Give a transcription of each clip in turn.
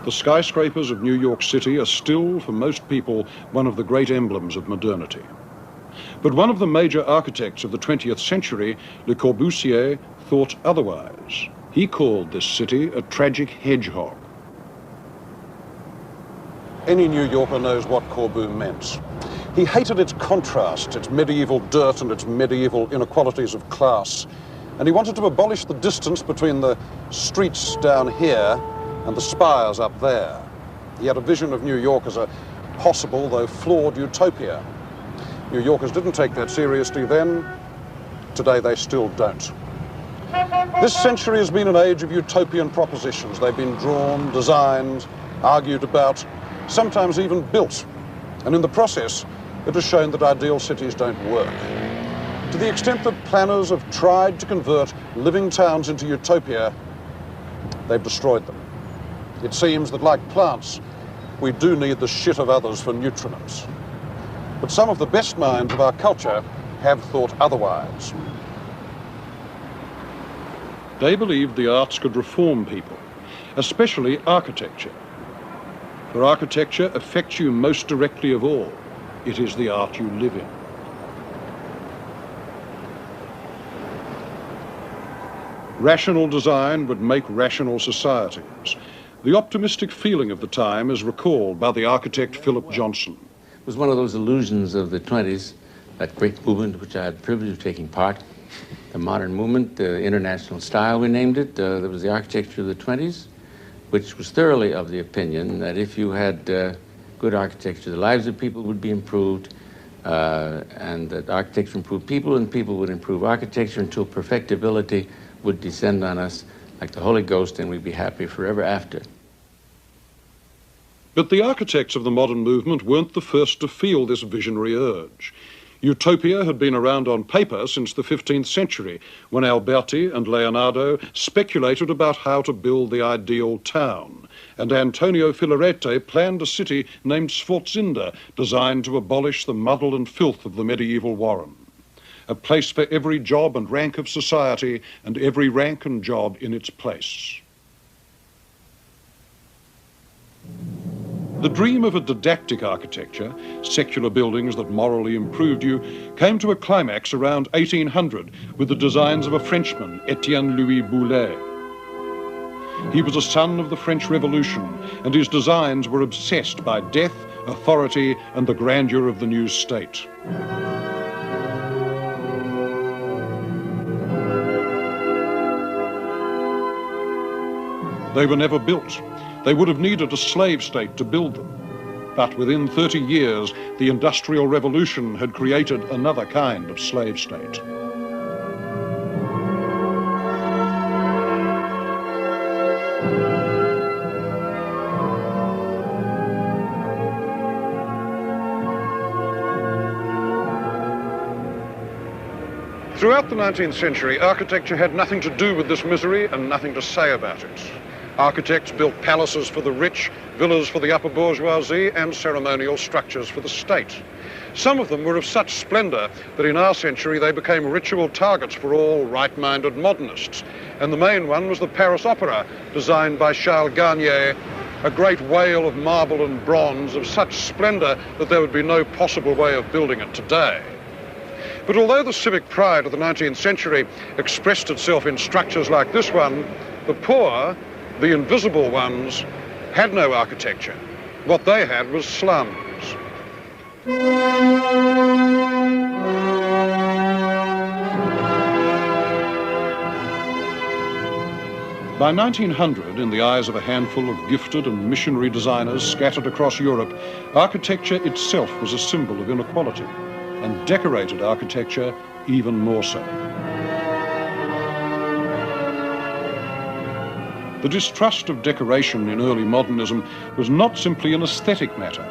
The skyscrapers of New York City are still, for most people, one of the great emblems of modernity. But one of the major architects of the 20th century, Le Corbusier, thought otherwise. He called this city a tragic hedgehog. Any New Yorker knows what Corbu meant. He hated its contrast, its medieval dirt and its medieval inequalities of class. And he wanted to abolish the distance between the streets down here and the spires up there. He had a vision of New York as a possible, though flawed, utopia. New Yorkers didn't take that seriously then. Today they still don't. This century has been an age of utopian propositions. They've been drawn, designed, argued about, sometimes even built. And in the process, it has shown that ideal cities don't work. To the extent that planners have tried to convert living towns into utopia, they've destroyed them. It seems that, like plants, we do need the shit of others for nutriments. But some of the best minds of our culture have thought otherwise. They believed the arts could reform people, especially architecture. For architecture affects you most directly of all. It is the art you live in. Rational design would make rational societies. The optimistic feeling of the time is recalled by the architect Philip Johnson. It was one of those illusions of the 20s, that great movement which I had the privilege of taking part. The modern movement, the international style, we named it. There was the architecture of the 20s, which was thoroughly of the opinion that if you had good architecture, the lives of people would be improved, and that architecture improved people, and people would improve architecture until perfectibility would descend on us like the Holy Ghost, and we'd be happy forever after. But the architects of the modern movement weren't the first to feel this visionary urge. Utopia had been around on paper since the 15th century, when Alberti and Leonardo speculated about how to build the ideal town, and Antonio Filarete planned a city named Sforzinda, designed to abolish the muddle and filth of the medieval warren. A place for every job and rank of society, and every rank and job in its place. The dream of a didactic architecture, secular buildings that morally improved you, came to a climax around 1800 with the designs of a Frenchman, Etienne Louis Boulet. He was a son of the French Revolution, and his designs were obsessed by death, authority, and the grandeur of the new state. They were never built. They would have needed a slave state to build them. But within 30 years, the Industrial Revolution had created another kind of slave state. Throughout the 19th century, architecture had nothing to do with this misery and nothing to say about it. Architects built palaces for the rich, villas for the upper bourgeoisie, and ceremonial structures for the state. Some of them were of such splendor that in our century they became ritual targets for all right-minded modernists. And the main one was the Paris Opera, designed by Charles Garnier, a great whale of marble and bronze of such splendor that there would be no possible way of building it today. But although the civic pride of the 19th century expressed itself in structures like this one, the poor, the invisible ones, had no architecture. What they had was slums. By 1900, in the eyes of a handful of gifted and missionary designers scattered across Europe, architecture itself was a symbol of inequality, and decorated architecture even more so. The distrust of decoration in early modernism was not simply an aesthetic matter.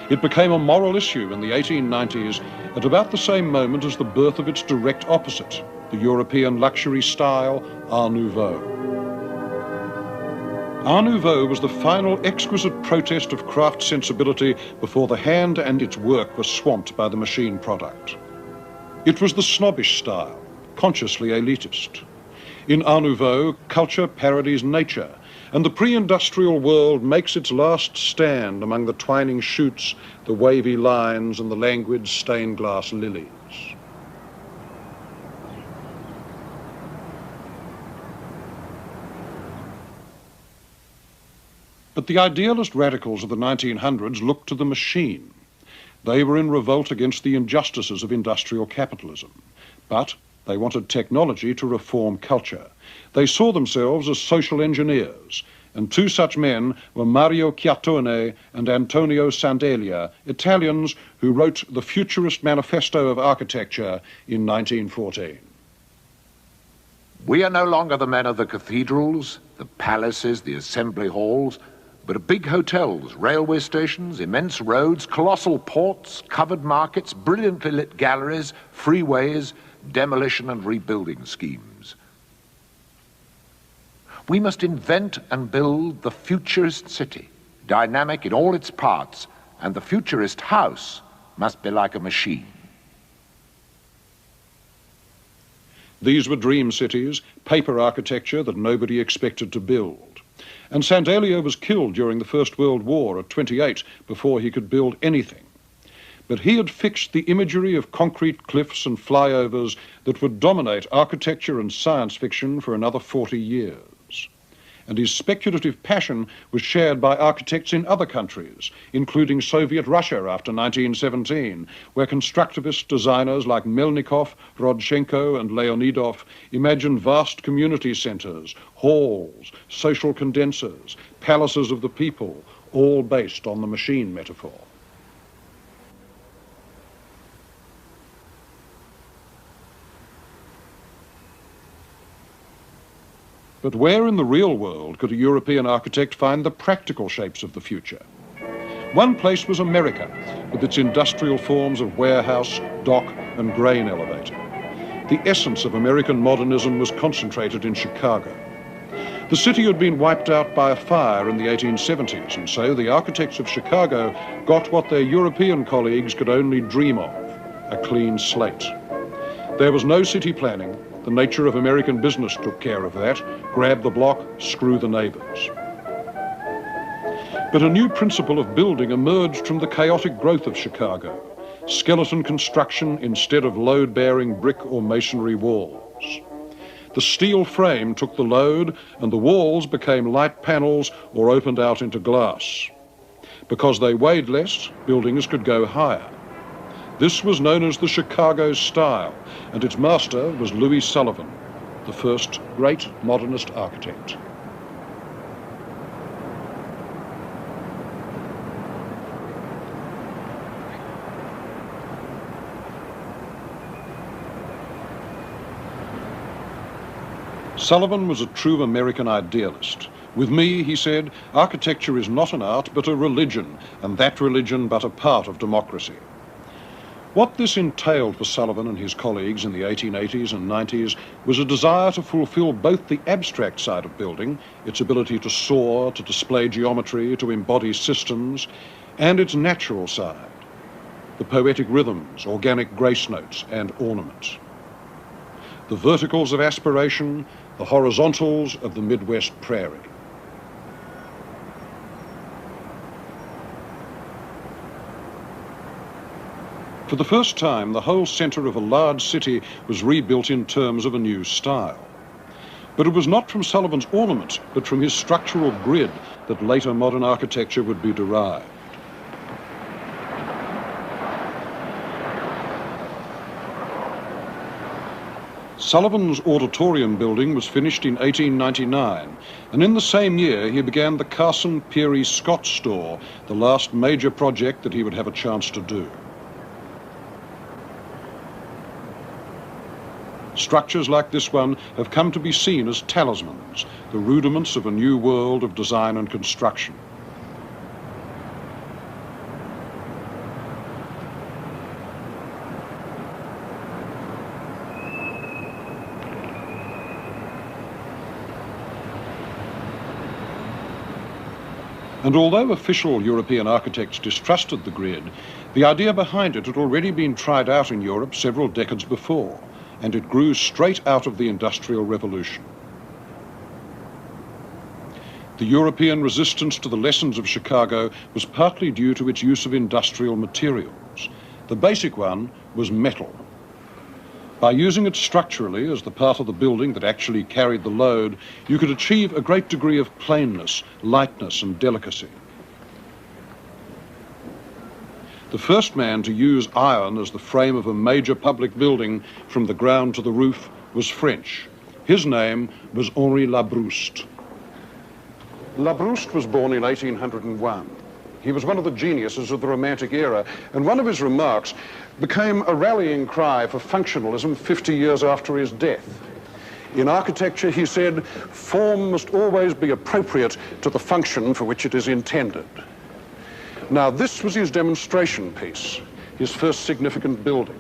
It became a moral issue in the 1890s at about the same moment as the birth of its direct opposite, the European luxury style, Art Nouveau. Art Nouveau was the final exquisite protest of craft sensibility before the hand and its work were swamped by the machine product. It was the snobbish style, consciously elitist. In Art Nouveau, culture parodies nature, and the pre-industrial world makes its last stand among the twining shoots, the wavy lines, and the languid stained glass lilies. But the idealist radicals of the 1900s looked to the machine. They were in revolt against the injustices of industrial capitalism, but they wanted technology to reform culture. They saw themselves as social engineers, and two such men were Mario Chiattone and Antonio Sandelia, Italians who wrote the Futurist Manifesto of Architecture in 1914. We are no longer the men of the cathedrals, the palaces, the assembly halls, but big hotels, railway stations, immense roads, colossal ports, covered markets, brilliantly lit galleries, freeways, demolition and rebuilding schemes. We must invent and build the futurist city, dynamic in all its parts, and the futurist house must be like a machine. These were dream cities, paper architecture that nobody expected to build. And Sandelia was killed during the First World War at 28 before he could build anything. But he had fixed the imagery of concrete cliffs and flyovers that would dominate architecture and science fiction for another 40 years. And his speculative passion was shared by architects in other countries, including Soviet Russia after 1917, where constructivist designers like Melnikov, Rodchenko and Leonidov imagined vast community centres, halls, social condensers, palaces of the people, all based on the machine metaphor. But where in the real world could a European architect find the practical shapes of the future? One place was America, with its industrial forms of warehouse, dock, and grain elevator. The essence of American modernism was concentrated in Chicago. The city had been wiped out by a fire in the 1870s, and so the architects of Chicago got what their European colleagues could only dream of, a clean slate. There was no city planning. The nature of American business took care of that. Grab the block, screw the neighbours. But a new principle of building emerged from the chaotic growth of Chicago. Skeleton construction instead of load-bearing brick or masonry walls. The steel frame took the load and the walls became light panels or opened out into glass. Because they weighed less, buildings could go higher. This was known as the Chicago style, and its master was Louis Sullivan, the first great modernist architect. Sullivan was a true American idealist. With me, he said, architecture is not an art but a religion, and that religion but a part of democracy. What this entailed for Sullivan and his colleagues in the 1880s and 90s was a desire to fulfill both the abstract side of building, its ability to soar, to display geometry, to embody systems, and its natural side, the poetic rhythms, organic grace notes, and ornament. The verticals of aspiration, the horizontals of the Midwest prairie. For the first time, the whole centre of a large city was rebuilt in terms of a new style. But it was not from Sullivan's ornament, but from his structural grid that later modern architecture would be derived. Sullivan's auditorium building was finished in 1899, and in the same year he began the Carson Peary Scott store, the last major project that he would have a chance to do. Structures like this one have come to be seen as talismans, the rudiments of a new world of design and construction. And although official European architects distrusted the grid, the idea behind it had already been tried out in Europe several decades before, and it grew straight out of the Industrial Revolution. The European resistance to the lessons of Chicago was partly due to its use of industrial materials. The basic one was metal. By using it structurally as the part of the building that actually carried the load, you could achieve a great degree of plainness, lightness, and delicacy. The first man to use iron as the frame of a major public building from the ground to the roof was French. His name was Henri Labrouste. Labrouste was born in 1801. He was one of the geniuses of the Romantic era, and one of his remarks became a rallying cry for functionalism 50 years after his death. In architecture, he said, form must always be appropriate to the function for which it is intended. Now, this was his demonstration piece, his first significant building,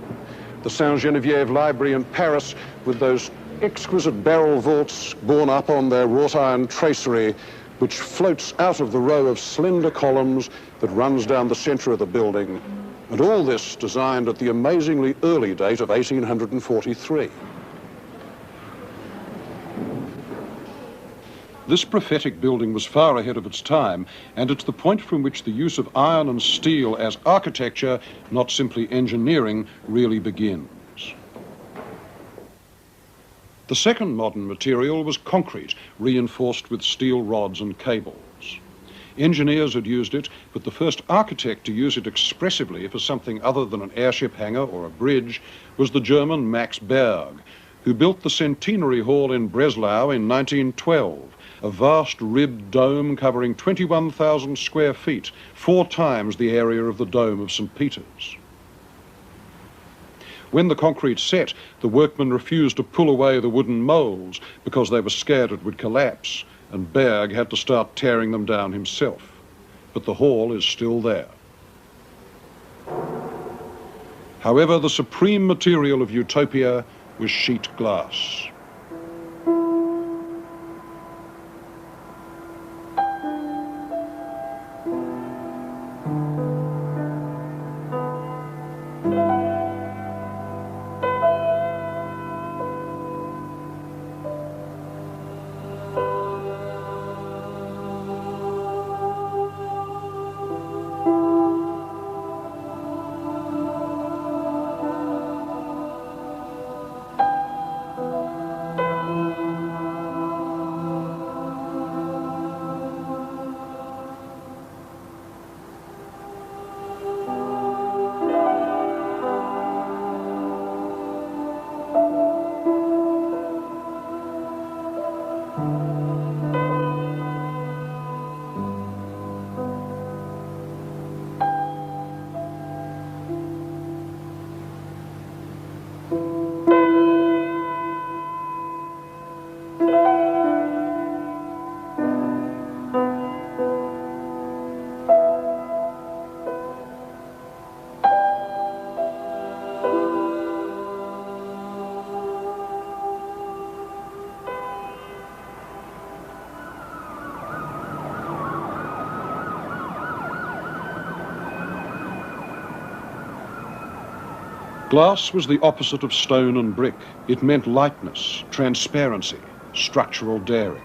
the Sainte-Geneviève Library in Paris, with those exquisite barrel vaults borne up on their wrought iron tracery, which floats out of the row of slender columns that runs down the center of the building. And all this designed at the amazingly early date of 1843. This prophetic building was far ahead of its time, and it's the point from which the use of iron and steel as architecture, not simply engineering, really begins. The second modern material was concrete, reinforced with steel rods and cables. Engineers had used it, but the first architect to use it expressively for something other than an airship hangar or a bridge was the German Max Berg, who built the Centenary Hall in Breslau in 1912, a vast ribbed dome covering 21,000 square feet, 4 times the area of the dome of St. Peter's. When the concrete set, the workmen refused to pull away the wooden molds because they were scared it would collapse, and Berg had to start tearing them down himself. But the hall is still there. However, the supreme material of Utopia was sheet glass. Glass was the opposite of stone and brick. It meant lightness, transparency, structural daring.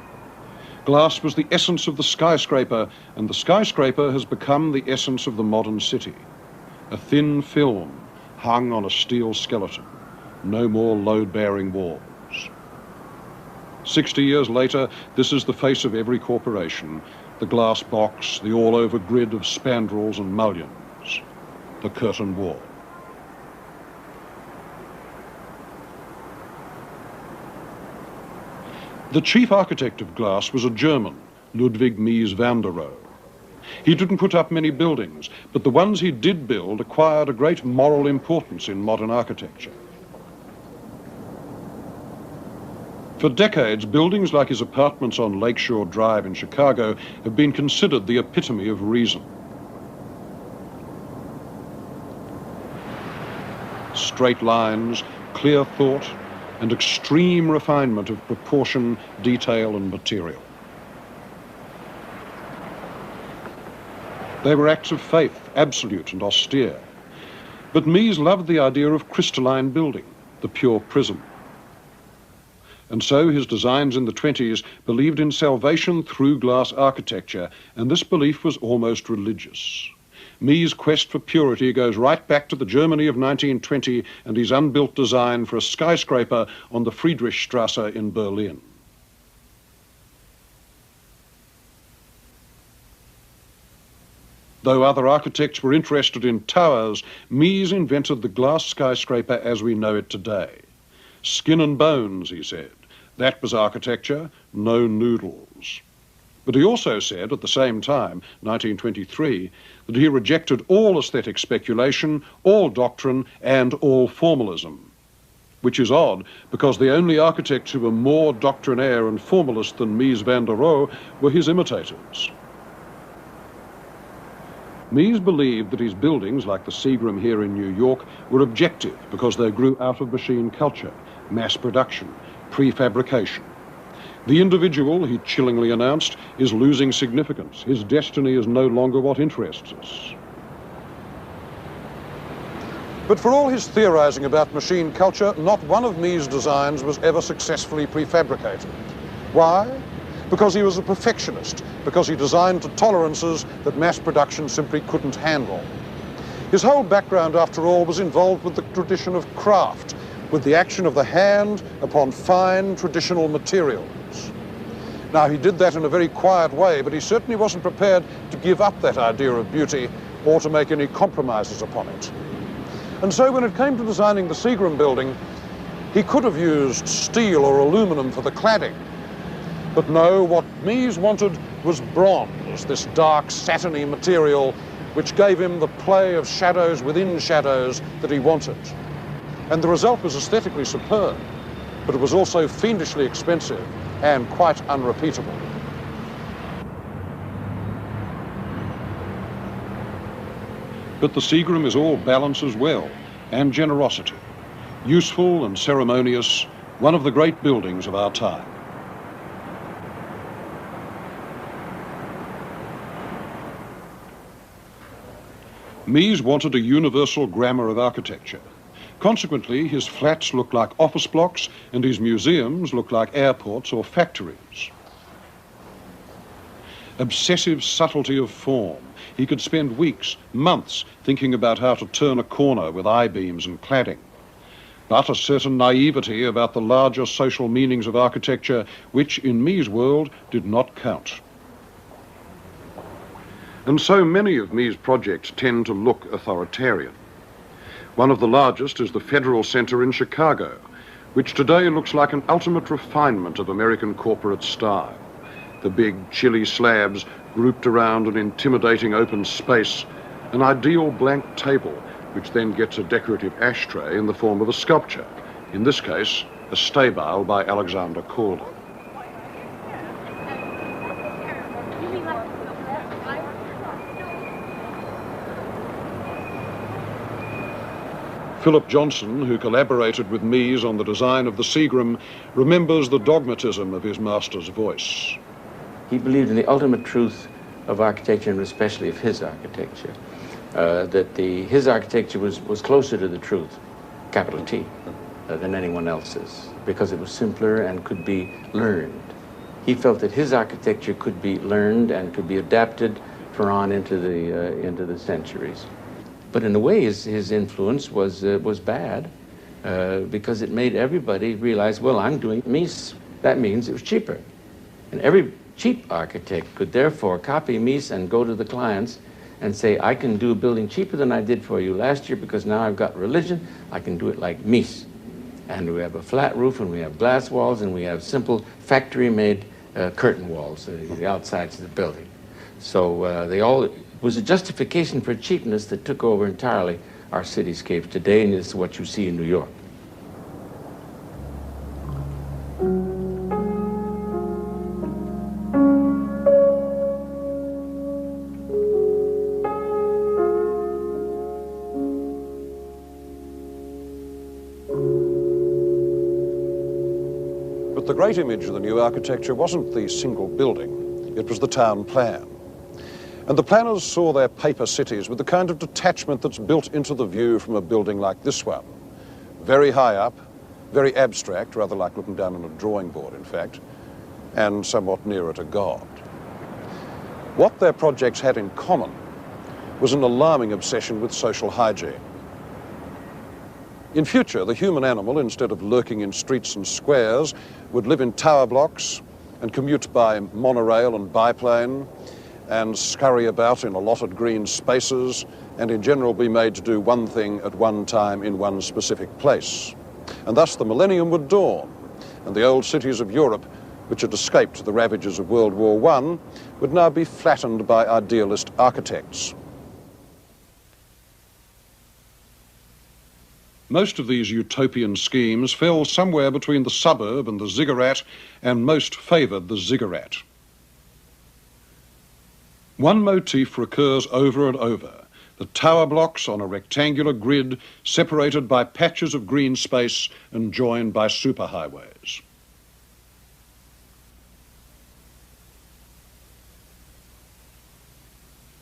Glass was the essence of the skyscraper, and the skyscraper has become the essence of the modern city. A thin film hung on a steel skeleton. No more load-bearing walls. 60 years later, this is the face of every corporation, the glass box, the all-over grid of spandrels and mullions, the curtain wall. The chief architect of glass was a German, Ludwig Mies van der Rohe. He didn't put up many buildings, but the ones he did build acquired a great moral importance in modern architecture. For decades, buildings like his apartments on Lakeshore Drive in Chicago have been considered the epitome of reason. Straight lines, clear thought, and extreme refinement of proportion, detail, and material. They were acts of faith, absolute and austere. But Mies loved the idea of crystalline building, the pure prism. And so his designs in the 20s believed in salvation through glass architecture, and this belief was almost religious. Mies' quest for purity goes right back to the Germany of 1920 and his unbuilt design for a skyscraper on the Friedrichstrasse in Berlin. Though other architects were interested in towers, Mies invented the glass skyscraper as we know it today. Skin and bones, he said. That was architecture, no noodles. But he also said at the same time, 1923, that he rejected all aesthetic speculation, all doctrine, and all formalism. Which is odd, because the only architects who were more doctrinaire and formalist than Mies van der Rohe were his imitators. Mies believed that his buildings, like the Seagram here in New York, were objective because they grew out of machine culture, mass production, prefabrication. The individual, he chillingly announced, is losing significance. His destiny is no longer what interests us. But for all his theorizing about machine culture, not one of Mies' designs was ever successfully prefabricated. Why? Because he was a perfectionist, because he designed to tolerances that mass production simply couldn't handle. His whole background, after all, was involved with the tradition of craft, with the action of the hand upon fine traditional materials. Now, he did that in a very quiet way, but he certainly wasn't prepared to give up that idea of beauty or to make any compromises upon it. And so when it came to designing the Seagram building, he could have used steel or aluminum for the cladding. But no, what Mies wanted was bronze, this dark, satiny material which gave him the play of shadows within shadows that he wanted. And the result was aesthetically superb, but it was also fiendishly expensive and quite unrepeatable. But the Seagram is all balance as well, and generosity. Useful and ceremonious, one of the great buildings of our time. Mies wanted a universal grammar of architecture. Consequently, his flats look like office blocks and his museums look like airports or factories. Obsessive subtlety of form. He could spend weeks, months, thinking about how to turn a corner with I-beams and cladding. But a certain naivety about the larger social meanings of architecture, which, in Mies' world, did not count. And so many of Mies' projects tend to look authoritarian. One of the largest is the Federal Center in Chicago, which today looks like an ultimate refinement of American corporate style. The big, chilly slabs grouped around an intimidating open space, an ideal blank table, which then gets a decorative ashtray in the form of a sculpture, in this case, a stable by Alexander Calder. Philip Johnson, who collaborated with Mies on the design of the Seagram, remembers the dogmatism of his master's voice. He believed in the ultimate truth of architecture, and especially of his architecture. His architecture was closer to the truth, capital T, than anyone else's, because it was simpler and could be learned. He felt that his architecture could be learned and could be adapted for on into the centuries. But in a way, his influence was bad, because it made everybody realize, well, I'm doing Mies. That means it was cheaper. And every cheap architect could therefore copy Mies and go to the clients and say, I can do a building cheaper than I did for you last year because now I've got religion. I can do it like Mies. And we have a flat roof, and we have glass walls, and we have simple factory-made curtain walls, the outsides of the building. So it was a justification for cheapness that took over entirely our cityscapes today, and this is what you see in New York. But the great image of the new architecture wasn't the single building, it was the town plan. And the planners saw their paper cities with the kind of detachment that's built into the view from a building like this one. Very high up, very abstract, rather like looking down on a drawing board, in fact, and somewhat nearer to God. What their projects had in common was an alarming obsession with social hygiene. In future, the human animal, instead of lurking in streets and squares, would live in tower blocks and commute by monorail and biplane and scurry about in allotted green spaces and in general be made to do one thing at one time in one specific place. And thus the millennium would dawn, and the old cities of Europe, which had escaped the ravages of World War I, would now be flattened by idealist architects. Most of these utopian schemes fell somewhere between the suburb and the ziggurat, and most favoured the ziggurat. One motif recurs over and over: the tower blocks on a rectangular grid separated by patches of green space and joined by superhighways.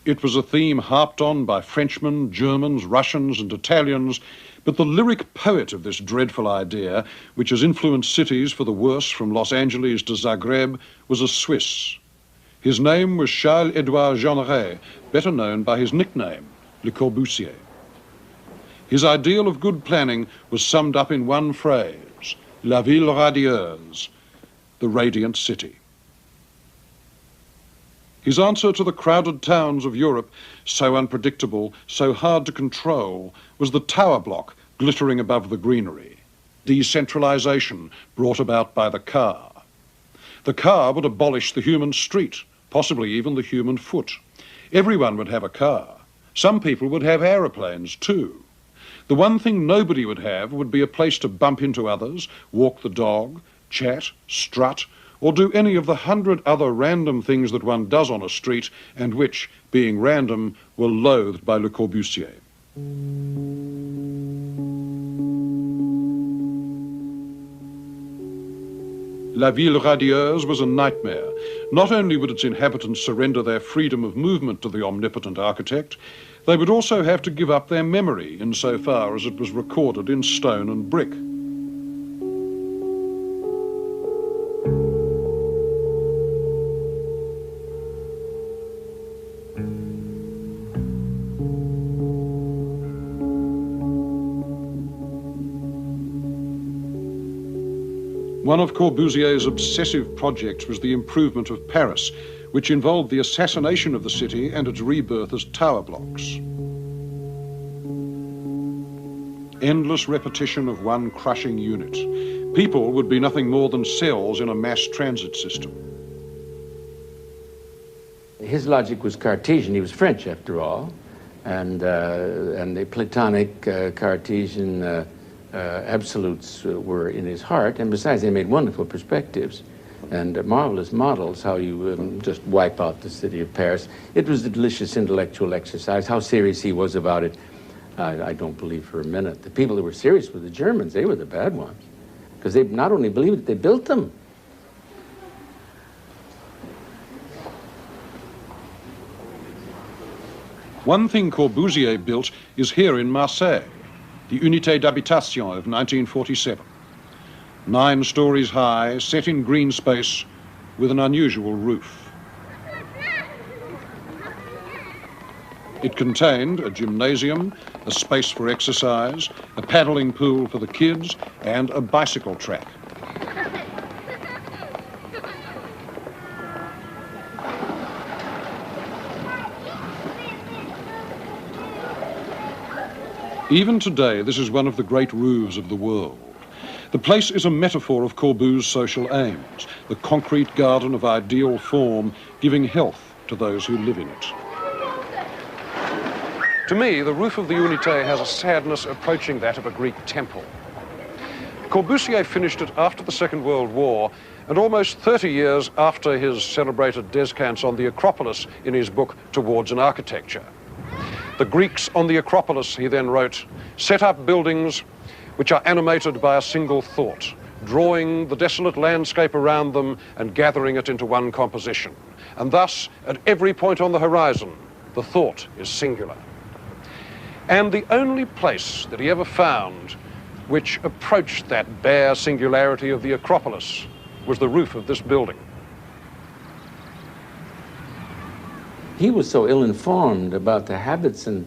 It was a theme harped on by Frenchmen, Germans, Russians and Italians, but the lyric poet of this dreadful idea, which has influenced cities for the worse from Los Angeles to Zagreb, was a Swiss. His name was Charles-Édouard Jeanneret, better known by his nickname, Le Corbusier. His ideal of good planning was summed up in one phrase: La ville radieuse, the radiant city. His answer to the crowded towns of Europe, so unpredictable, so hard to control, was the tower block glittering above the greenery. Decentralization brought about by the car. The car would abolish the human street, possibly even the human foot. Everyone would have a car. Some people would have aeroplanes too. The one thing nobody would have would be a place to bump into others, walk the dog, chat, strut, or do any of the 100 other random things that one does on a street and which, being random, were loathed by Le Corbusier. La ville radieuse was a nightmare. Not only would its inhabitants surrender their freedom of movement to the omnipotent architect, they would also have to give up their memory insofar as it was recorded in stone and brick. One of Corbusier's obsessive projects was the improvement of Paris, which involved the assassination of the city and its rebirth as tower blocks. Endless repetition of one crushing unit. People would be nothing more than cells in a mass transit system. His logic was Cartesian. He was French, after all, and the Platonic Cartesian absolutes were in his heart, and besides they made wonderful perspectives and marvelous models, how you just wipe out the city of Paris. It was a delicious intellectual exercise. How serious he was about it, I don't believe for a minute. The people that were serious were the Germans. They were the bad ones, because they not only believed it, they built them. One thing Corbusier built is here in Marseille, the Unité d'Habitation of 1947. 9 stories high, set in green space, with an unusual roof. It contained a gymnasium, a space for exercise, a paddling pool for the kids, and a bicycle track. Even today, this is one of the great roofs of the world. The place is a metaphor of Corbusiers' social aims, the concrete garden of ideal form, giving health to those who live in it. To me, the roof of the Unité has a sadness approaching that of a Greek temple. Corbusier finished it after the Second World War, and almost 30 years after his celebrated descants on the Acropolis in his book Towards an Architecture. The Greeks on the Acropolis, he then wrote, set up buildings which are animated by a single thought, drawing the desolate landscape around them and gathering it into one composition. And thus, at every point on the horizon, the thought is singular. And the only place that he ever found which approached that bare singularity of the Acropolis was the roof of this building. He was so ill-informed about the habits and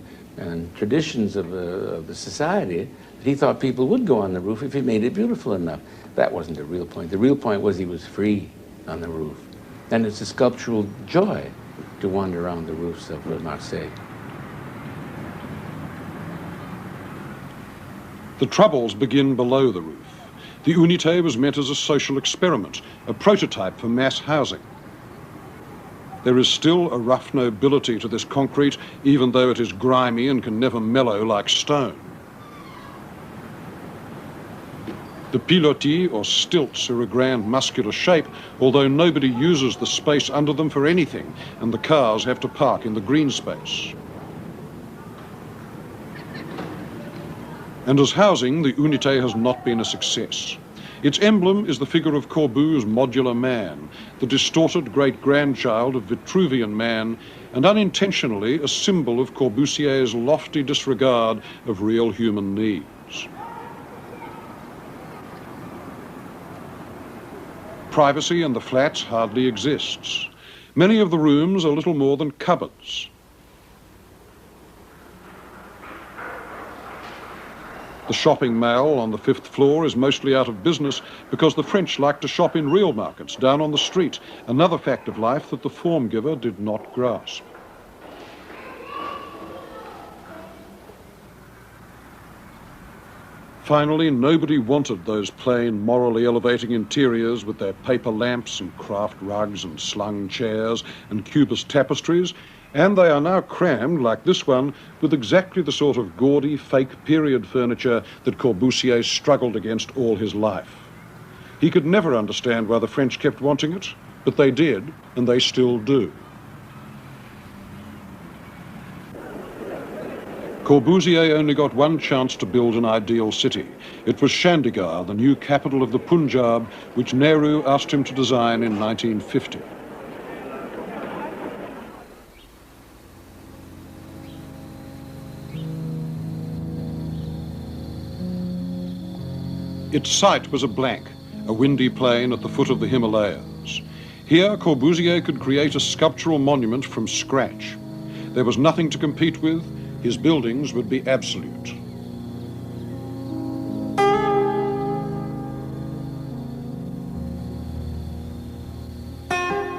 traditions of the society that he thought people would go on the roof if he made it beautiful enough. That wasn't the real point. The real point was he was free on the roof. And it's a sculptural joy to wander around the roofs of Marseille. The troubles begin below the roof. The Unité was meant as a social experiment, a prototype for mass housing. There is still a rough nobility to this concrete, even though it is grimy and can never mellow like stone. The pilotis, or stilts, are a grand muscular shape, although nobody uses the space under them for anything, and the cars have to park in the green space. And as housing, the Unité has not been a success. Its emblem is the figure of Corbu's modular man, the distorted great-grandchild of Vitruvian man, and unintentionally a symbol of Corbusier's lofty disregard of real human needs. Privacy in the flats hardly exists. Many of the rooms are little more than cupboards. The shopping mall on the 5th floor is mostly out of business because the French like to shop in real markets down on the street, another fact of life that the form giver did not grasp. Finally, nobody wanted those plain, morally elevating interiors with their paper lamps and craft rugs and slung chairs and cubist tapestries, and they are now crammed, like this one, with exactly the sort of gaudy, fake period furniture that Corbusier struggled against all his life. He could never understand why the French kept wanting it, but they did, and they still do. Corbusier only got one chance to build an ideal city. It was Chandigarh, the new capital of the Punjab, which Nehru asked him to design in 1950. Its site was a blank, a windy plain at the foot of the Himalayas. Here, Corbusier could create a sculptural monument from scratch. There was nothing to compete with. His buildings would be absolute.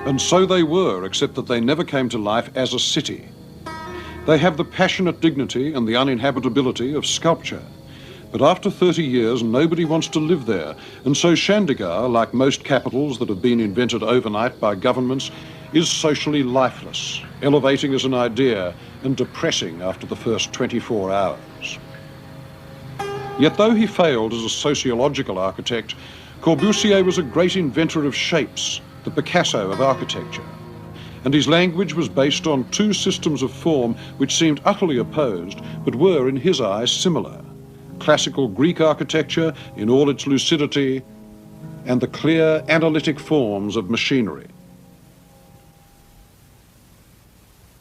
And so they were, except that they never came to life as a city. They have the passionate dignity and the uninhabitability of sculpture. But after 30 years, nobody wants to live there. And so Chandigarh, like most capitals that have been invented overnight by governments, is socially lifeless, elevating as an idea and depressing after the first 24 hours. Yet though he failed as a sociological architect, Corbusier was a great inventor of shapes, the Picasso of architecture. And his language was based on two systems of form which seemed utterly opposed, but were in his eyes similar. Classical Greek architecture in all its lucidity, and the clear analytic forms of machinery.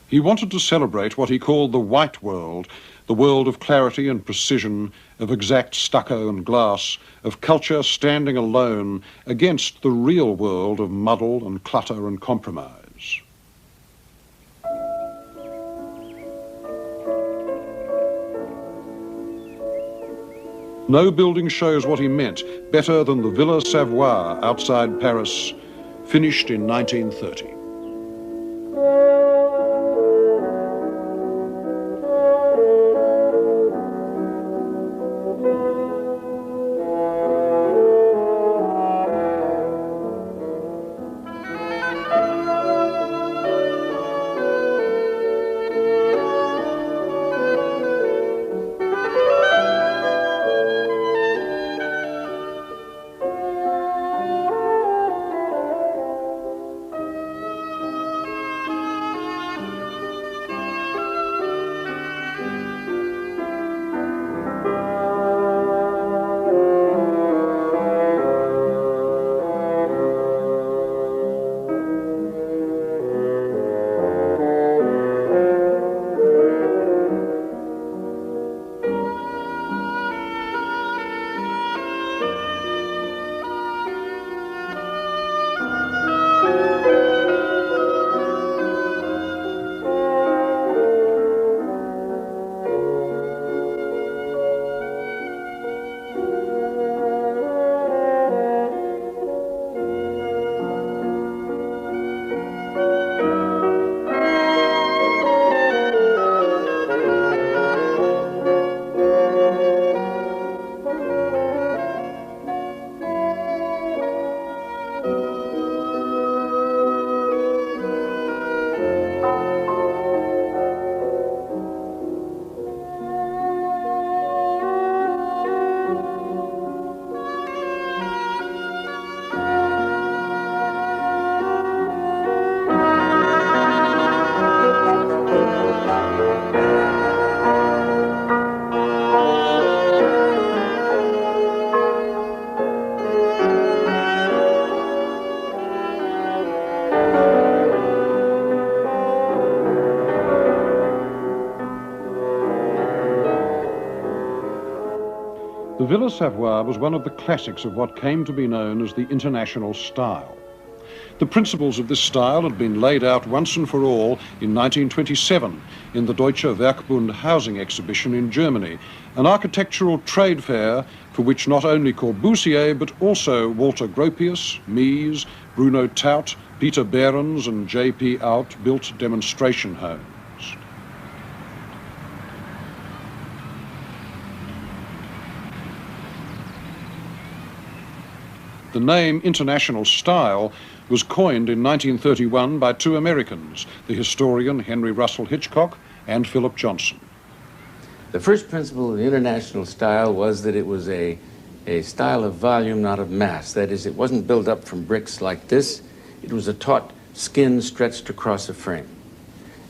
He wanted to celebrate what he called the white world, the world of clarity and precision, of exact stucco and glass, of culture standing alone against the real world of muddle and clutter and compromise. No building shows what he meant better than the Villa Savoie outside Paris, finished in 1930. Villa Savoye was one of the classics of what came to be known as the international style. The principles of this style had been laid out once and for all in 1927 in the Deutsche Werkbund housing exhibition in Germany, an architectural trade fair for which not only Corbusier but also Walter Gropius, Mies, Bruno Taut, Peter Behrens and J.P. Out built demonstration homes. The name international style was coined in 1931 by two Americans, the historian Henry Russell Hitchcock and Philip Johnson. The first principle of the international style was that it was a style of volume, not of mass. That is, it wasn't built up from bricks like this. It was a taut skin stretched across a frame,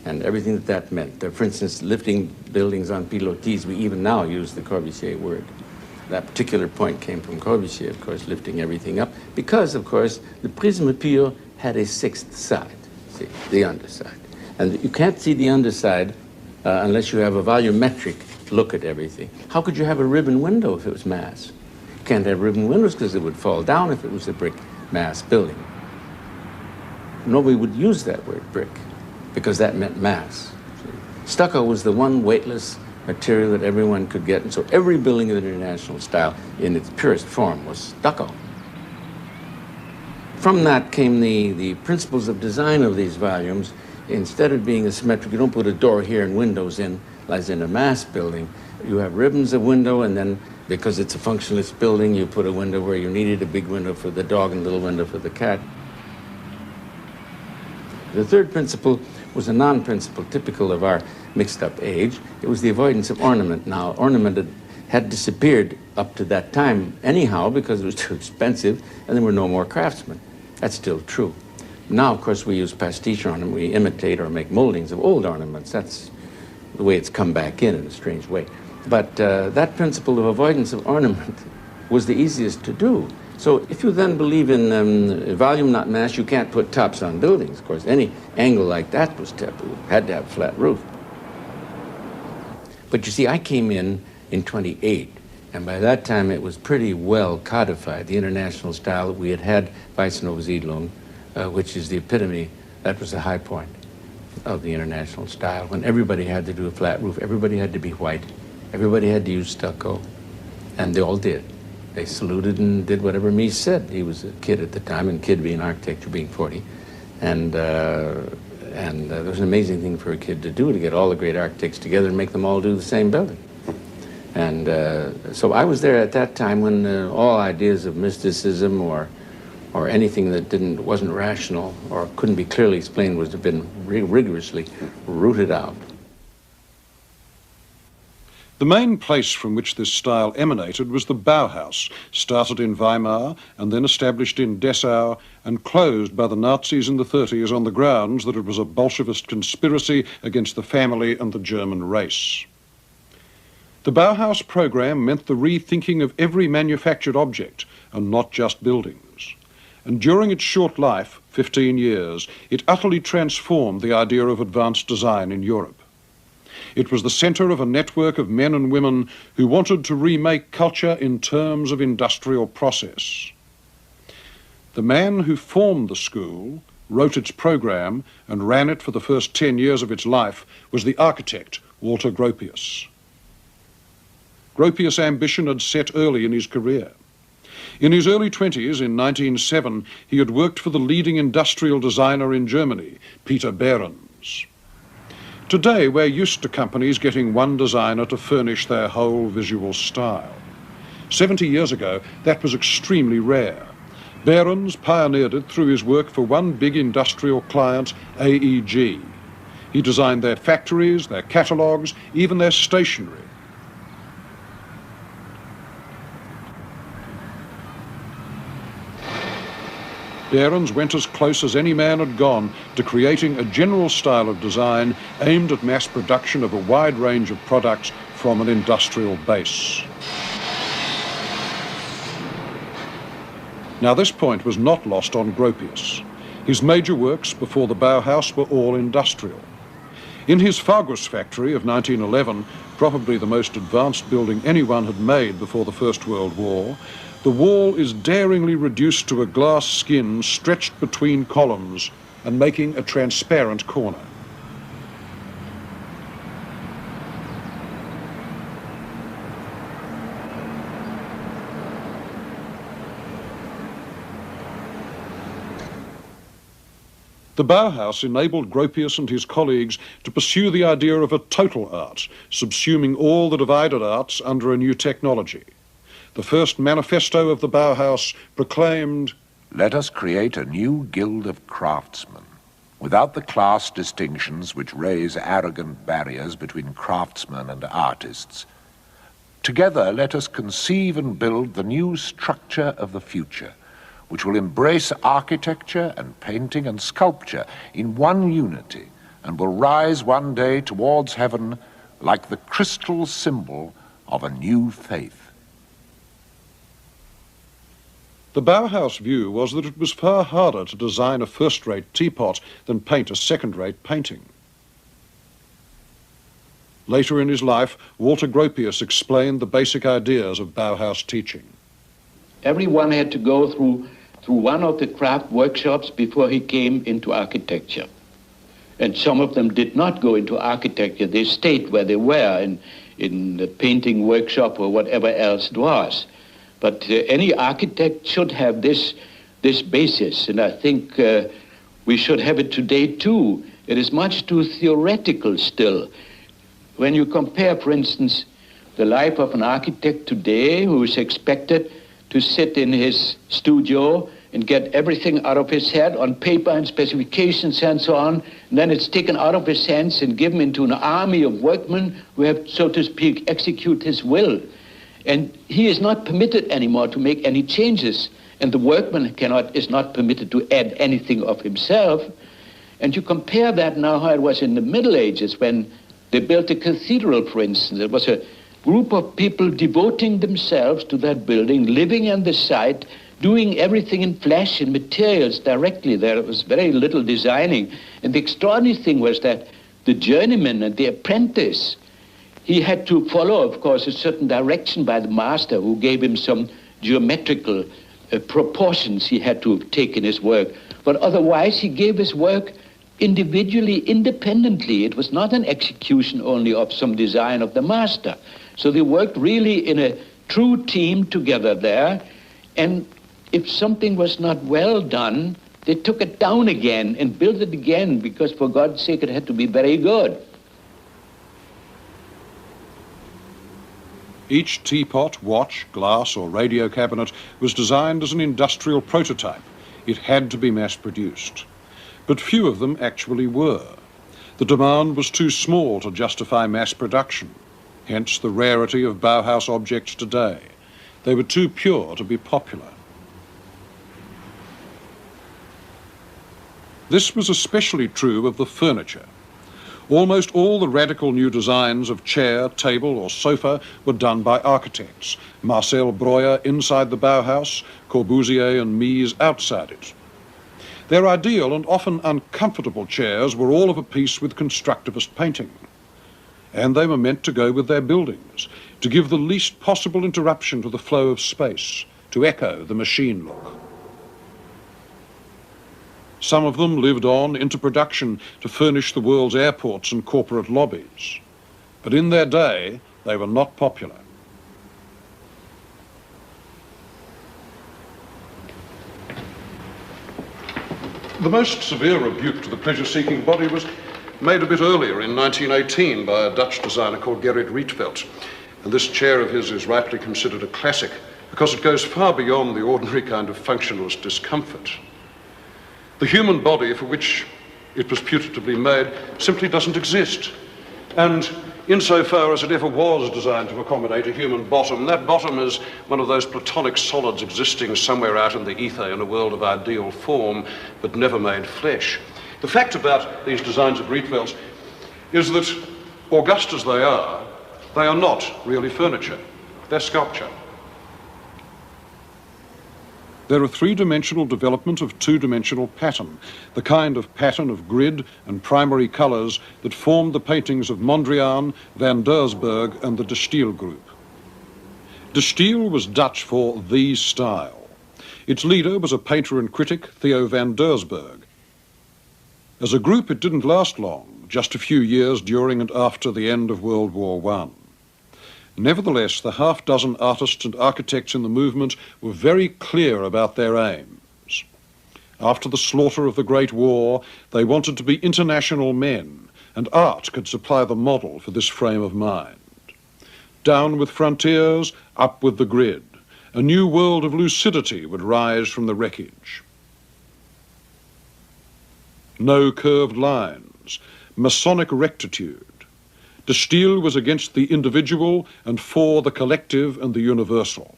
and everything that meant. For instance, lifting buildings on pilotis, we even now use the Corbusier word. That particular point came from Corbusier, of course, lifting everything up, because, of course, the prisme pure had a sixth side, see, the underside. And you can't see the underside unless you have a volumetric look at everything. How could you have a ribbon window if it was mass? You can't have ribbon windows because it would fall down if it was a brick mass building. Nobody would use that word brick because that meant mass. Stucco was the one weightless material that everyone could get, and so every building of the international style in its purest form was stucco. From that came the principles of design of these volumes. Instead of being asymmetric, you don't put a door here and windows in, as in a mass building. You have ribbons of window, and then, because it's a functionalist building, you put a window where you needed a big window for the dog and a little window for the cat. The third principle was a non-principle typical of our mixed-up age. It was the avoidance of ornament. Now, ornament had disappeared up to that time anyhow because it was too expensive, and there were no more craftsmen. That's still true. Now, of course, we use pastiche ornament. We imitate or make moldings of old ornaments. That's the way it's come back in a strange way. But that principle of avoidance of ornament was the easiest to do. So if you then believe in volume, not mass, you can't put tops on buildings. Of course, any angle like that was taboo. Had to have a flat roof. But you see, I came in 28, and by that time it was pretty well codified, the international style. We had Weißnova Siedlung, which is the epitome. That was the high point of the international style, when everybody had to do a flat roof, everybody had to be white, everybody had to use stucco, and they all did. They saluted and did whatever Mies said. He was a kid at the time, and kid being architecture, being 40. And it was an amazing thing for a kid to do, to get all the great architects together and make them all do the same building. And so I was there at that time when all ideas of mysticism or anything that wasn't rational or couldn't be clearly explained was to have been rigorously rooted out. The main place from which this style emanated was the Bauhaus, started in Weimar and then established in Dessau and closed by the Nazis in the 30s on the grounds that it was a Bolshevist conspiracy against the family and the German race. The Bauhaus program meant the rethinking of every manufactured object and not just buildings. And during its short life, 15 years, it utterly transformed the idea of advanced design in Europe. It was the centre of a network of men and women who wanted to remake culture in terms of industrial process. The man who formed the school, wrote its program, and ran it for the first 10 years of its life was the architect, Walter Gropius. Gropius' ambition had set early in his career. In his early 20s, in 1907, he had worked for the leading industrial designer in Germany, Peter Behrens. Today, we're used to companies getting one designer to furnish their whole visual style. 70 years ago, that was extremely rare. Behrens pioneered it through his work for one big industrial client, AEG. He designed their factories, their catalogues, even their stationery. Behrens went as close as any man had gone to creating a general style of design aimed at mass production of a wide range of products from an industrial base. Now, this point was not lost on Gropius. His major works before the Bauhaus were all industrial. In his Fargus factory of 1911, probably the most advanced building anyone had made before the First World War, the wall is daringly reduced to a glass skin stretched between columns and making a transparent corner. The Bauhaus enabled Gropius and his colleagues to pursue the idea of a total art, subsuming all the divided arts under a new technology. The first manifesto of the Bauhaus proclaimed, "Let us create a new guild of craftsmen, without the class distinctions which raise arrogant barriers between craftsmen and artists. Together let us conceive and build the new structure of the future, which will embrace architecture and painting and sculpture in one unity, and will rise one day towards heaven like the crystal symbol of a new faith." The Bauhaus view was that it was far harder to design a first-rate teapot than paint a second-rate painting. Later in his life, Walter Gropius explained the basic ideas of Bauhaus teaching. Everyone had to go through one of the craft workshops before he came into architecture. And some of them did not go into architecture. They stayed where they were in the painting workshop or whatever else it was. But any architect should have this basis, and I think we should have it today too. It is much too theoretical still. When you compare, for instance, the life of an architect today who is expected to sit in his studio and get everything out of his head on paper and specifications and so on, and then it's taken out of his hands and given into an army of workmen who have, so to speak, execute his will. And he is not permitted anymore to make any changes, and the workman is not permitted to add anything of himself. And you compare that now how it was in the Middle Ages when they built a cathedral, for instance. It was a group of people devoting themselves to that building, living on the site, doing everything in flesh and materials directly. There was very little designing. And the extraordinary thing was that the journeyman and the apprentice, he had to follow, of course, a certain direction by the master who gave him some geometrical proportions he had to take in his work. But otherwise, he gave his work individually, independently. It was not an execution only of some design of the master. So they worked really in a true team together there. And if something was not well done, they took it down again and built it again, because for God's sake, it had to be very good. Each teapot, watch, glass or radio cabinet was designed as an industrial prototype. It had to be mass-produced. But few of them actually were. The demand was too small to justify mass production, hence the rarity of Bauhaus objects today. They were too pure to be popular. This was especially true of the furniture. Almost all the radical new designs of chair, table or sofa were done by architects. Marcel Breuer inside the Bauhaus, Corbusier and Mies outside it. Their ideal and often uncomfortable chairs were all of a piece with constructivist painting. And they were meant to go with their buildings, to give the least possible interruption to the flow of space, to echo the machine look. Some of them lived on into production to furnish the world's airports and corporate lobbies. But in their day, they were not popular. The most severe rebuke to the pleasure-seeking body was made a bit earlier in 1918 by a Dutch designer called Gerrit Rietveld. And this chair of his is rightly considered a classic because it goes far beyond the ordinary kind of functionalist discomfort. The human body for which it was putatively made simply doesn't exist. And insofar as it ever was designed to accommodate a human bottom, that bottom is one of those platonic solids existing somewhere out in the ether in a world of ideal form, but never made flesh. The fact about these designs of Rietveld's is that, august as they are not really furniture. They're sculpture. They're a three-dimensional development of two-dimensional pattern, the kind of pattern of grid and primary colours that formed the paintings of Mondrian, van Doesburg and the De Stijl group. De Stijl was Dutch for the style. Its leader was a painter and critic, Theo van Doesburg. As a group, it didn't last long, just a few years during and after the end of World War I. Nevertheless, the half-dozen artists and architects in the movement were very clear about their aims. After the slaughter of the Great War, they wanted to be international men, and art could supply the model for this frame of mind. Down with frontiers, up with the grid. A new world of lucidity would rise from the wreckage. No curved lines, Masonic rectitude. De Stijl was against the individual and for the collective and the universal.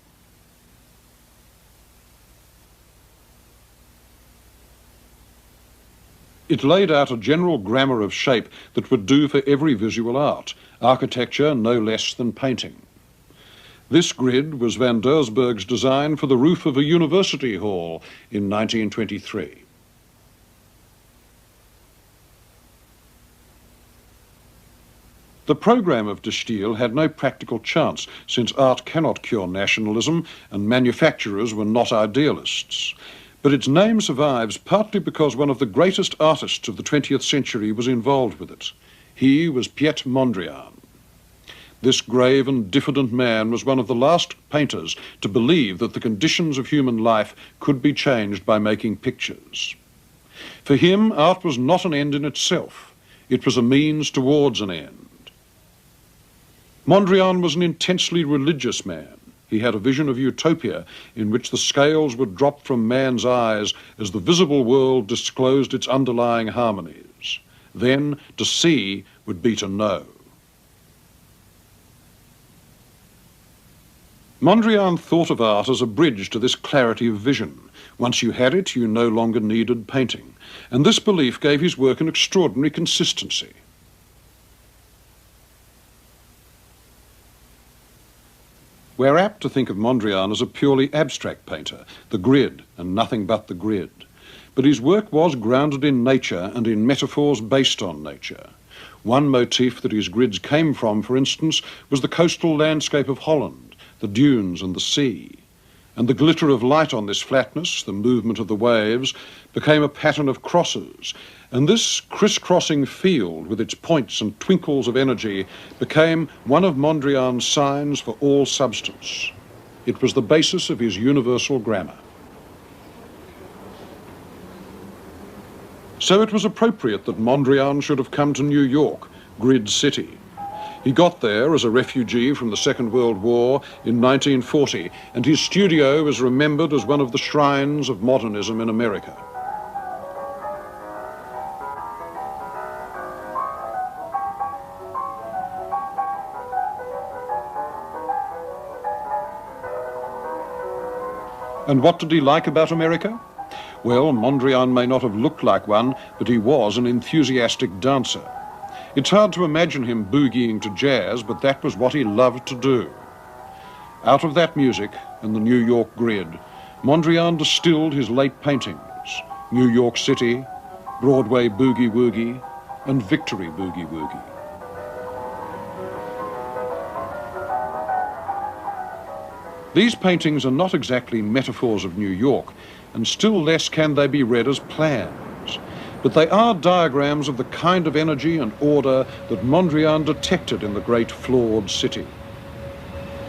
It laid out a general grammar of shape that would do for every visual art, architecture no less than painting. This grid was van Doesburg's design for the roof of a university hall in 1923. The programme of De Stijl had no practical chance, since art cannot cure nationalism and manufacturers were not idealists. But its name survives partly because one of the greatest artists of the 20th century was involved with it. He was Piet Mondrian. This grave and diffident man was one of the last painters to believe that the conditions of human life could be changed by making pictures. For him, art was not an end in itself. It was a means towards an end. Mondrian was an intensely religious man. He had a vision of Utopia in which the scales would drop from man's eyes as the visible world disclosed its underlying harmonies. Then to see would be to know. Mondrian thought of art as a bridge to this clarity of vision. Once you had it, you no longer needed painting. And this belief gave his work an extraordinary consistency. We're apt to think of Mondrian as a purely abstract painter, the grid and nothing but the grid. But his work was grounded in nature and in metaphors based on nature. One motif that his grids came from, for instance, was the coastal landscape of Holland, the dunes and the sea. And the glitter of light on this flatness, the movement of the waves, became a pattern of crosses. And this crisscrossing field, with its points and twinkles of energy, became one of Mondrian's signs for all substance. It was the basis of his universal grammar. So it was appropriate that Mondrian should have come to New York, Grid City. He got there as a refugee from the Second World War in 1940, and his studio is remembered as one of the shrines of modernism in America. And what did he like about America? Well, Mondrian may not have looked like one, but he was an enthusiastic dancer. It's hard to imagine him boogieing to jazz, but that was what he loved to do. Out of that music and the New York grid, Mondrian distilled his late paintings, New York City, Broadway Boogie Woogie, and Victory Boogie Woogie. These paintings are not exactly metaphors of New York, and still less can they be read as plans. But they are diagrams of the kind of energy and order that Mondrian detected in the great flawed city.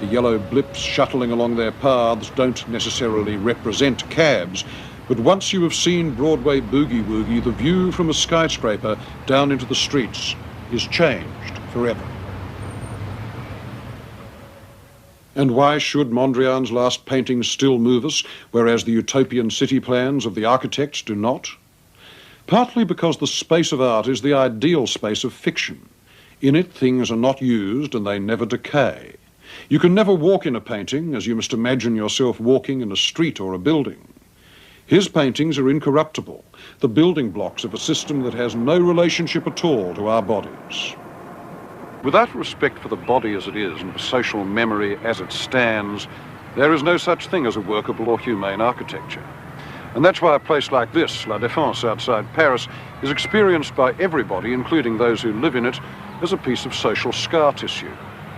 The yellow blips shuttling along their paths don't necessarily represent cabs, but once you have seen Broadway Boogie Woogie, the view from a skyscraper down into the streets is changed forever. And why should Mondrian's last paintings still move us, whereas the utopian city plans of the architects do not? Partly because the space of art is the ideal space of fiction. In it, things are not used and they never decay. You can never walk in a painting as you must imagine yourself walking in a street or a building. His paintings are incorruptible, the building blocks of a system that has no relationship at all to our bodies. Without respect for the body as it is and for social memory as it stands, There is no such thing as a workable or humane architecture. And that's why a place like this, La Défense outside Paris, is experienced by everybody, including those who live in it, as a piece of social scar tissue.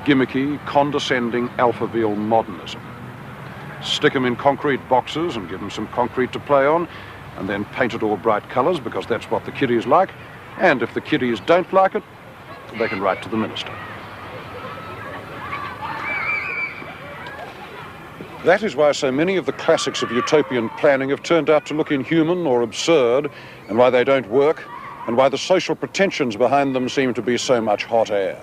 Gimmicky, condescending Alphaville modernism. Stick them in concrete boxes and give them some concrete to play on, and then paint it all bright colours because that's what the kiddies like. And if the kiddies don't like it, they can write to the minister. That is why so many of the classics of utopian planning have turned out to look inhuman or absurd, and why they don't work, and why the social pretensions behind them seem to be so much hot air.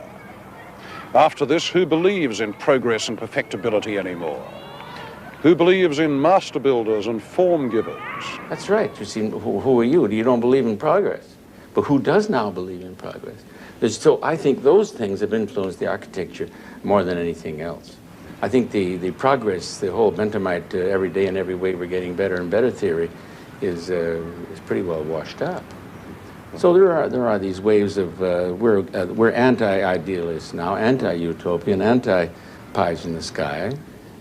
After this, who believes in progress and perfectibility anymore? Who believes in master builders and form givers? That's right. You see, who are you? You don't believe in progress. But who does now believe in progress? So I think those things have influenced the architecture more than anything else. I think the progress, the whole Benthamite every day and every way we're getting better and better theory is pretty well washed up. So there are these waves of we're anti-idealists now, anti-utopian, anti-pies in the sky,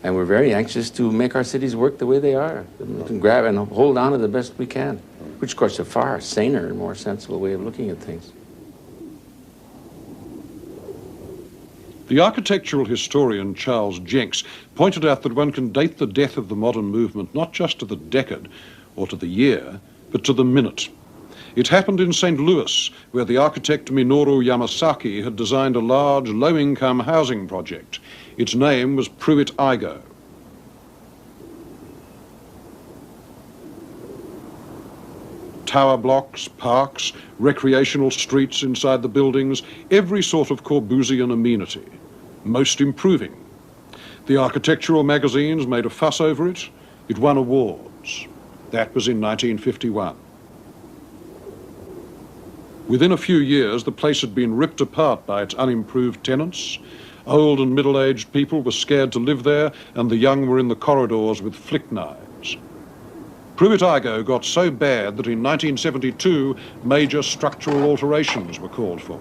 and we're very anxious to make our cities work the way they are, and grab and hold on to the best we can, which of course is a far saner and more sensible way of looking at things. The architectural historian Charles Jenks pointed out that one can date the death of the modern movement not just to the decade or to the year, but to the minute. It happened in St. Louis, where the architect Minoru Yamasaki had designed a large, low-income housing project. Its name was Pruitt-Igoe. Tower blocks, parks, recreational streets inside the buildings, every sort of Corbusian amenity. Most improving. The architectural magazines made a fuss over it. It won awards. That was in 1951. Within a few years, the place had been ripped apart by its unimproved tenants. Old and middle-aged people were scared to live there, and the young were in the corridors with flick knives. Pruitt-Igoe got so bad that in 1972, major structural alterations were called for.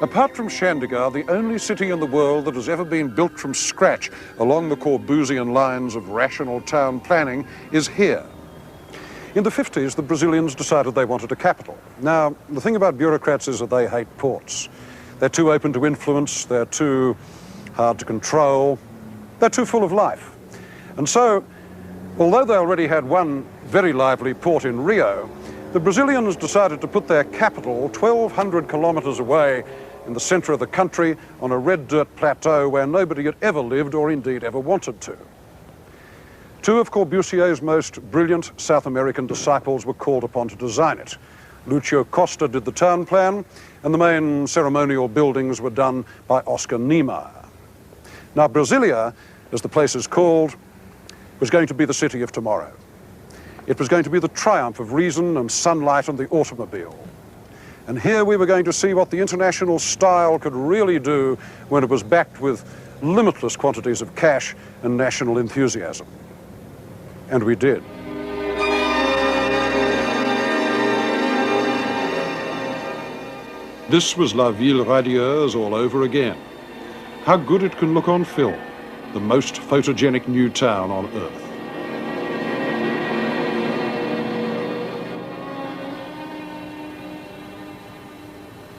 Apart from Chandigarh, the only city in the world that has ever been built from scratch along the Corbusian lines of rational town planning is here. In the 50s, the Brazilians decided they wanted a capital. Now, the thing about bureaucrats is that they hate ports. They're too open to influence, they're too hard to control, they're too full of life. And so, although they already had one very lively port in Rio, the Brazilians decided to put their capital 1,200 kilometers away in the center of the country on a red dirt plateau where nobody had ever lived or indeed ever wanted to. Two of Corbusier's most brilliant South American disciples were called upon to design it. Lucio Costa did the town plan, and the main ceremonial buildings were done by Oscar Niemeyer. Now, Brasilia, as the place is called, was going to be the city of tomorrow. It was going to be the triumph of reason and sunlight and the automobile. And here we were going to see what the international style could really do when it was backed with limitless quantities of cash and national enthusiasm. And we did. This was La Ville Radieuse all over again. How good it can look on film, the most photogenic new town on earth.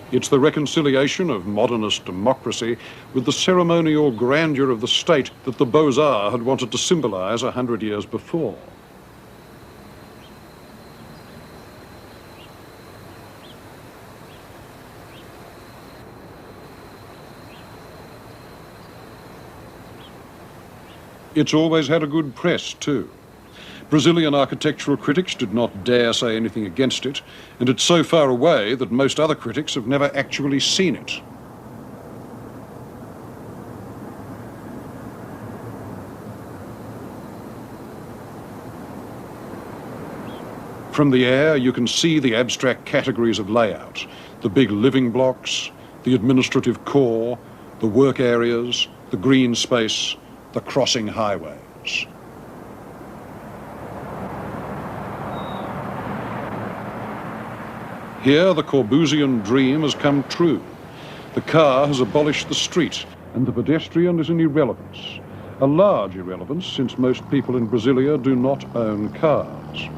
It's the reconciliation of modernist democracy with the ceremonial grandeur of the state that the Beaux-Arts had wanted to symbolize 100 years before. It's always had a good press, too. Brazilian architectural critics did not dare say anything against it, and it's so far away that most other critics have never actually seen it. From the air, you can see the abstract categories of layout, the big living blocks, the administrative core, the work areas, the green space, the crossing highways. Here, the Corbusian dream has come true. The car has abolished the street, and the pedestrian is an irrelevance. A large irrelevance, since most people in Brasilia do not own cars.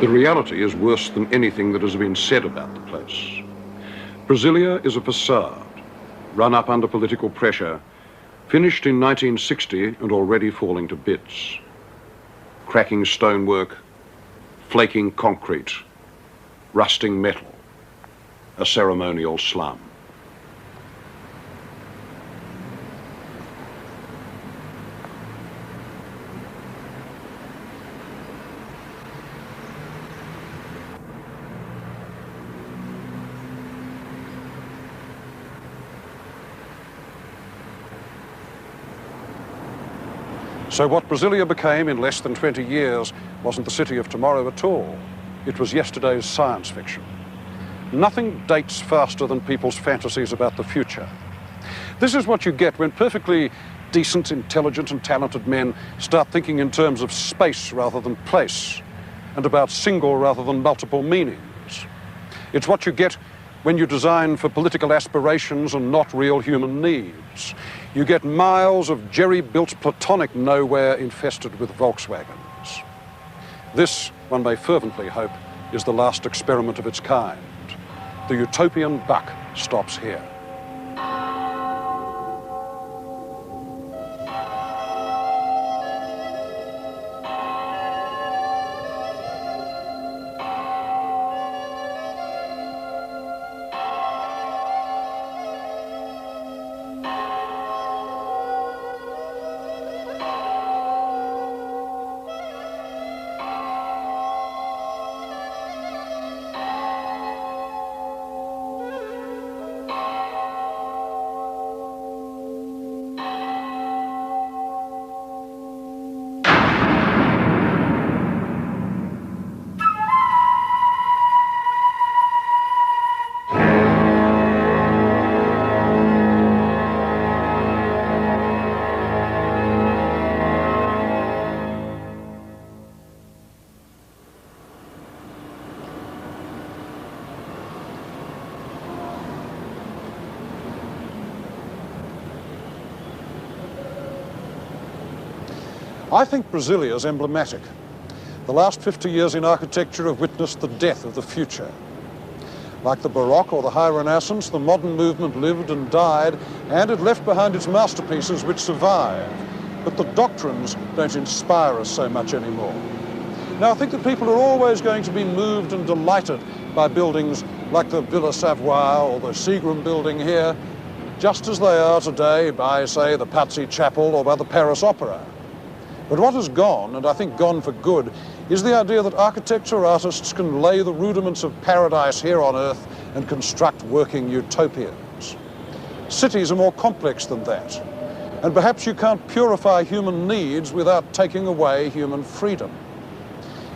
The reality is worse than anything that has been said about the place. Brasilia is a facade, run up under political pressure, finished in 1960 and already falling to bits. Cracking stonework, flaking concrete, rusting metal, a ceremonial slum. So what Brasilia became in less than 20 years wasn't the city of tomorrow at all. It was yesterday's science fiction. Nothing dates faster than people's fantasies about the future. This is what you get when perfectly decent, intelligent and talented men start thinking in terms of space rather than place, and about single rather than multiple meanings. It's what you get when you design for political aspirations and not real human needs. You get miles of jerry-built platonic nowhere infested with Volkswagens. This, one may fervently hope, is the last experiment of its kind. The utopian buck stops here. I think Brasilia is emblematic. The last 50 years in architecture have witnessed the death of the future. Like the Baroque or the High Renaissance, the modern movement lived and died, and it left behind its masterpieces which survive. But the doctrines don't inspire us so much anymore. Now, I think that people are always going to be moved and delighted by buildings like the Villa Savoye or the Seagram building here, just as they are today by, say, the Pazzi Chapel or by the Paris Opera. But what has gone, and I think gone for good, is the idea that architecture artists can lay the rudiments of paradise here on Earth and construct working utopias. Cities are more complex than that, and perhaps you can't purify human needs without taking away human freedom.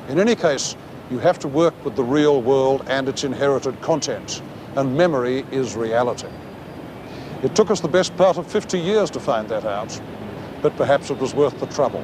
In any case, you have to work with the real world and its inherited content, and memory is reality. It took us the best part of 50 years to find that out, but perhaps it was worth the trouble.